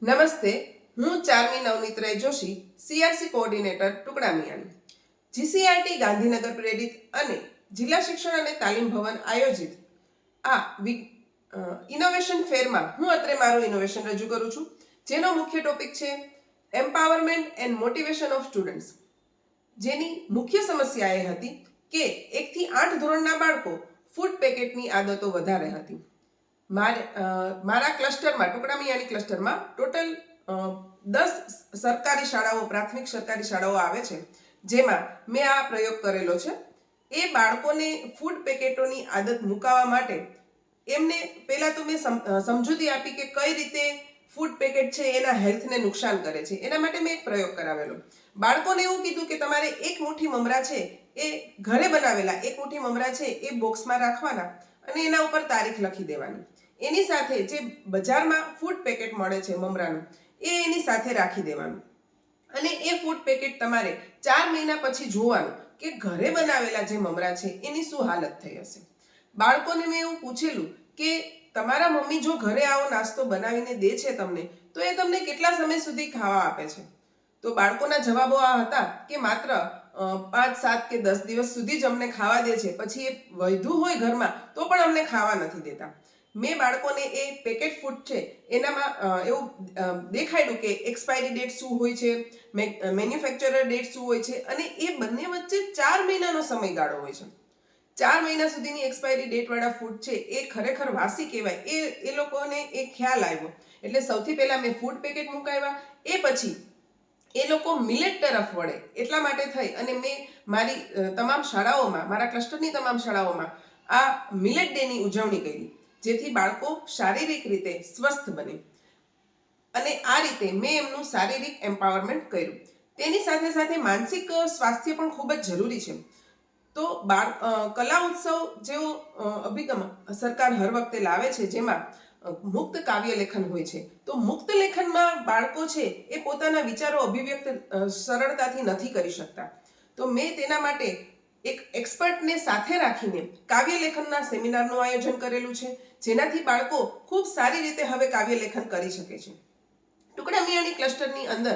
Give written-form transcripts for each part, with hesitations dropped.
નમસ્તે, હું ચારમી નવનીત રે જોશી, સીઆરસી કોઓર્ડિનેટર ટુકડા મિયાણી. જીસીઆરટી ગાંધીનગર પ્રેરિત અને જિલ્લા શિક્ષણ અને તાલીમ ભવન આયોજિત આ ઇનોવેશન ફેરમાં હું અત્રે મારું ઇનોવેશન રજૂ કરું છું, જેનો મુખ્ય ટોપિક છે empowerment and motivation of students. જેની મુખ્ય સમસ્યા એ હતી કે 1 થી 8 ધોરણના બાળકો ફૂડ પેકેટની આદતો વધારે હતી. મારા ક્લસ્ટરમાં ટુકડા મિયાણી ક્લસ્ટરમાં ટોટલ 10 સરકારી શાળાઓ, પ્રાથમિક સરકારી શાળાઓ આવે છે, જેમાં મેં આ પ્રયોગ કરેલો છે. એ બાળકોને ફૂડ પેકેટોની આદત મુકાવવા માટે એમને પહેલાં તો મેં સમજૂતી આપી કે કઈ રીતે ફૂડ પેકેટ છે એના હેલ્થને નુકસાન કરે છે. એના માટે મેં એક પ્રયોગ કરાવેલો. બાળકોને એવું કીધું કે તમારે એક મુઠ્ઠી મમરા છે એ ઘરે બનાવેલા એક મુઠ્ઠી મમરા છે એ બોક્સમાં રાખવાના અને એના ઉપર તારીખ લખી દેવાની. એની સાથે જે બજારમાં ફૂડ પેકેટ મળે છે મમરાનું, એ એની સાથે રાખી દેવાનું અને એ ફૂડ પેકેટ તમારે 4 મહિના પછી જોવાનું કે ઘરે બનાવેલા જે મમરા છે એની શું હાલત થઈ હશે. બાળકોને મેં એવું પૂછેલું કે તમારા મમ્મી જો ઘરે આવો નાસ્તો બનાવીને દે છે તમને, તો એ તમને કેટલા સમય સુધી ખાવા આપે છે? તો બાળકોના જવાબો આ હતા કે માત્ર 5, 7 કે 10 દિવસ સુધી જ અમને ખાવા દે છે, પછી એ વધ્યું હોય ઘરમાં તો પણ અમને ખાવા નથી દેતા. મેં બાળકોને એ પેકેટ ફૂડ છે એનામાં એવું દેખાડ્યું કે એક્સપાયરી ડેટ શું હોય છે, મેન્યુફેક્ચરર ડેટ શું હોય છે, અને એ બંને વચ્ચે 4 મહિનાનો સમયગાળો હોય છે. 4 મહિના સુધીની એક્સપાયરી ડેટવાળા ફૂડ છે એ ખરેખર વાસી કહેવાય. એ લોકોને એ ખ્યાલ આવ્યો. એટલે સૌથી પહેલાં મેં ફૂડ પેકેટ મુકાવ્યા. એ પછી એ લોકો મિલેટ તરફ વળે એટલા માટે થઈ અને મેં મારી તમામ શાળાઓમાં, મારા ક્લસ્ટરની તમામ શાળાઓમાં આ મિલેટ ડેની ઉજવણી કરી, જેથી બાળકો શારીરિક રીતે સ્વસ્થ બને. અને આ રીતે મેં એમનું શારીરિક એમ્પાવરમેન્ટ કર્યું. તેની સાથે સાથે માનસિક સ્વાસ્થ્ય પણ ખૂબ જ જરૂરી છે. તો કલા ઉત્સવ જેવો અભિગમ સરકાર હર વખતે લાવે છે, જેમાં મુક્ત કાવ્ય લેખન હોય છે. તો મુક્ત લેખનમાં બાળકો છે એ પોતાના વિચારો અભિવ્યક્ત સરળતાથી નથી કરી શકતા. તો મેં તેના માટે એક એક્સપર્ટને સાથે રાખીને કાવ્ય લેખનના સેમિનારનું આયોજન કરેલું છે, જેનાથી બાળકો ખૂબ સારી રીતે હવે કાવ્ય લેખન કરી શકે છે. ટુકડા મિયાણી ક્લસ્ટરની અંદર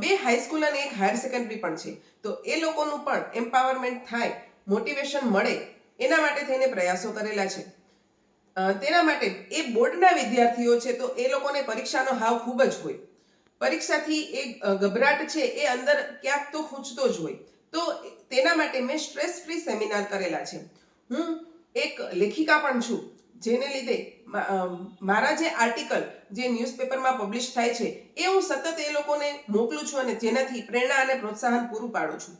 2 હાઈસ્કૂલ અને 1 હાયર સેકન્ડરી પણ છે. તો એ લોકોનું પણ એમ્પાવરમેન્ટ થાય, મોટિવેશન મળે, એના માટે થઈને પ્રયાસો કરેલા છે. તેના માટે એ બોર્ડના વિદ્યાર્થીઓ છે, તો એ લોકોને પરીક્ષાનો હાવ ખૂબ જ હોય. પરીક્ષાથી એ ગભરાટ છે એ અંદર ક્યાંક તો ખૂંચતો જ હોય. તો તેના માટે મેં સ્ટ્રેસ ફ્રી સેમિનાર કરેલા છે. હું એક લેખિકા પણ છું, જેને લીધે મારા જે આર્ટિકલ જે ન્યૂઝપેપરમાં પબ્લિશ થાય છે એ હું સતત એ લોકોને મોકલું છું અને જેનાથી પ્રેરણા અને પ્રોત્સાહન પૂરું પાડું છું.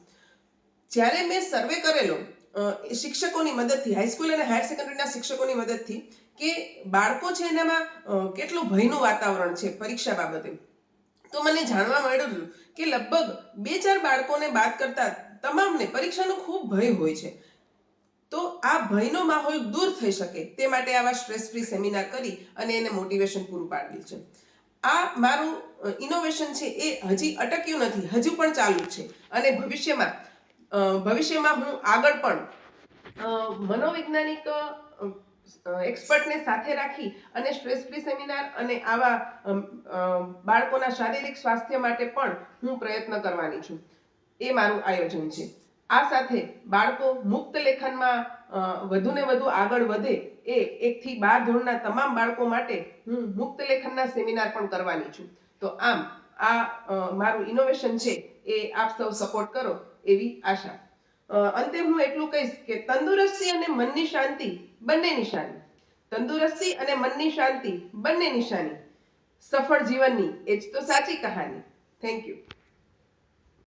જ્યારે મેં સર્વે કરેલો શિક્ષકોની મદદથી, હાઈસ્કૂલ અને હાયર સેકન્ડરીના શિક્ષકોની મદદથી, કે બાળકો છે એનામાં કેટલું ભયનું વાતાવરણ છે પરીક્ષા બાબતે, તો મને જાણવા મળ્યું કે લગભગ 2-4 બાળકોને બાદ કરતા તમામને પરીક્ષાનો ખૂબ ભય હોય છે. તો આ ભયનો માહોલ દૂર થઈ શકે તે માટે આવા સ્ટ્રેસ ફ્રી સેમિનાર કરી અને એને મોટિવેશન પૂરું પાડેલું છે. આ મારું ઇનોવેશન છે એ હજી અટક્યું નથી, હજુ પણ ચાલુ છે. અને ભવિષ્યમાં હું આગળ પણ મનોવૈજ્ઞાનિક એક્સપર્ટને સાથે રાખી અને સ્ટ્રેસ ફ્રી સેમિનાર અને આવા બાળકોના શારીરિક સ્વાસ્થ્ય માટે પણ હું પ્રયત્ન કરવાની છું. એ મારું આયોજન છે. આ સાથે બાળકો મુક્ત લેખનમાં વધુને વધુ આગળ વધે એ 1 થી 12 ધોરણના તમામ બાળકો માટે હું મુક્ત લેખનના સેમિનાર પણ કરવાની છું. તો આમ આ મારું ઇનોવેશન છે એ આપ સૌ સપોર્ટ કરો એવી આશા. અંતે હું એટલું કહીશ કે તંદુરસ્તી અને મનની શાંતિ બંને નિશાની. તંદુરસ્તી અને મનની શાંતિ બંને નિશાની. સફળ જીવનની એ જ તો સાચી કહાની. Thank you.